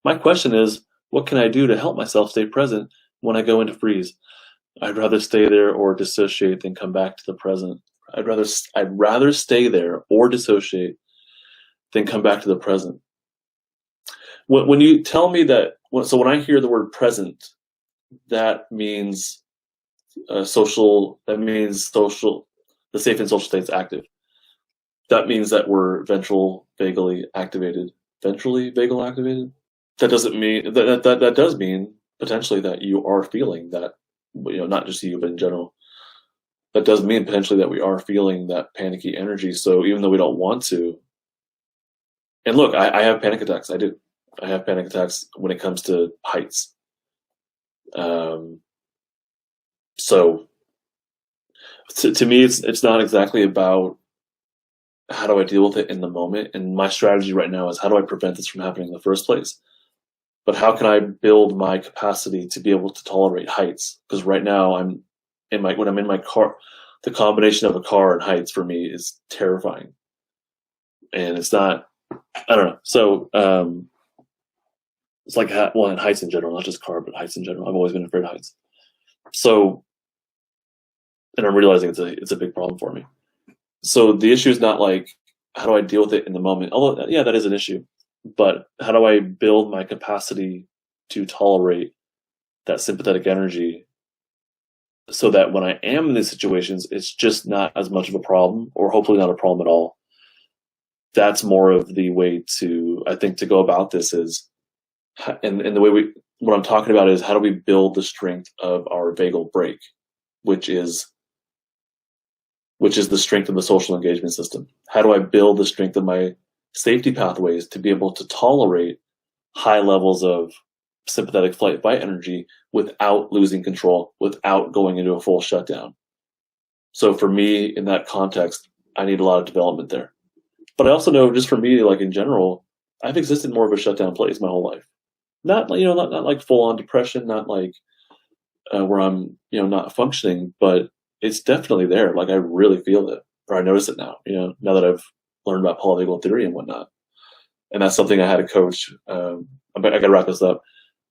My question is, what can I do to help myself stay present when I go into freeze? I'd rather stay there or dissociate than come back to the present. I'd rather stay there or dissociate than come back to the present. When you tell me that, so when I hear the word present, that means social. That means social. The safe and social state's active. That means that we're ventral vagally activated. Ventrally vagal activated. That doesn't mean that does mean potentially that you are feeling that, not just you, but in general. That does mean potentially that we are feeling that panicky energy. So even though we don't want to, and look, I have panic attacks. I do. I have panic attacks when it comes to heights. So to me, it's not exactly about how do I deal with it in the moment. And my strategy right now is how do I prevent this from happening in the first place? But how can I build my capacity to be able to tolerate heights? Because right now when I'm in my car, the combination of a car and heights for me is terrifying. And it's not, I don't know. So it's like, well, in heights in general, not just car, but heights in general. I've always been afraid of heights. So, and I'm realizing it's a big problem for me. So the issue is not like, how do I deal with it in the moment? Although, yeah, that is an issue. But how do I build my capacity to tolerate that sympathetic energy so that when I am in these situations, it's just not as much of a problem, or hopefully not a problem at all. That's more of the way to, I think, to go about this is, and the way what I'm talking about is how do we build the strength of our vagal brake, which is the strength of the social engagement system. How do I build the strength of my safety pathways to be able to tolerate high levels of sympathetic flight fight energy without losing control, without going into a full shutdown? So for me, in that context, I need a lot of development there. But I also know, just for me, like in general, I've existed more of a shutdown place my whole life. Not like full on depression, not like where I'm not functioning, but it's definitely there. Like I really feel it, or I notice it now. Now that I've learned about polyvagal theory and whatnot, and that's something I had a coach. I got to wrap this up.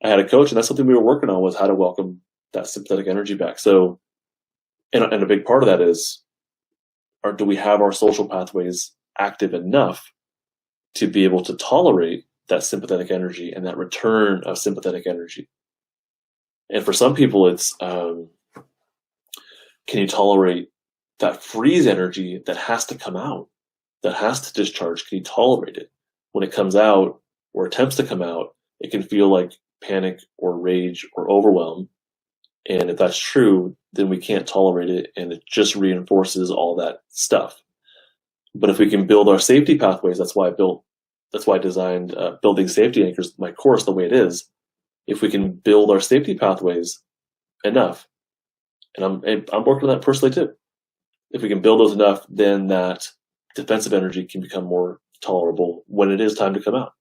I had a coach, and that's something we were working on, was how to welcome that sympathetic energy back. So, and a big part of that is, do we have our social pathways active enough to be able to tolerate that sympathetic energy and that return of sympathetic energy? And for some people, it's can you tolerate that freeze energy that has to come out, that has to discharge? Can you tolerate it? When it comes out or attempts to come out, it can feel like panic or rage or overwhelm. And if that's true, then we can't tolerate it, and it just reinforces all that stuff. But if we can build our safety pathways, that's why I designed Building Safety Anchors, my course, the way it is. If we can build our safety pathways enough, and I'm working on that personally too. If we can build those enough, then that defensive energy can become more tolerable when it is time to come out.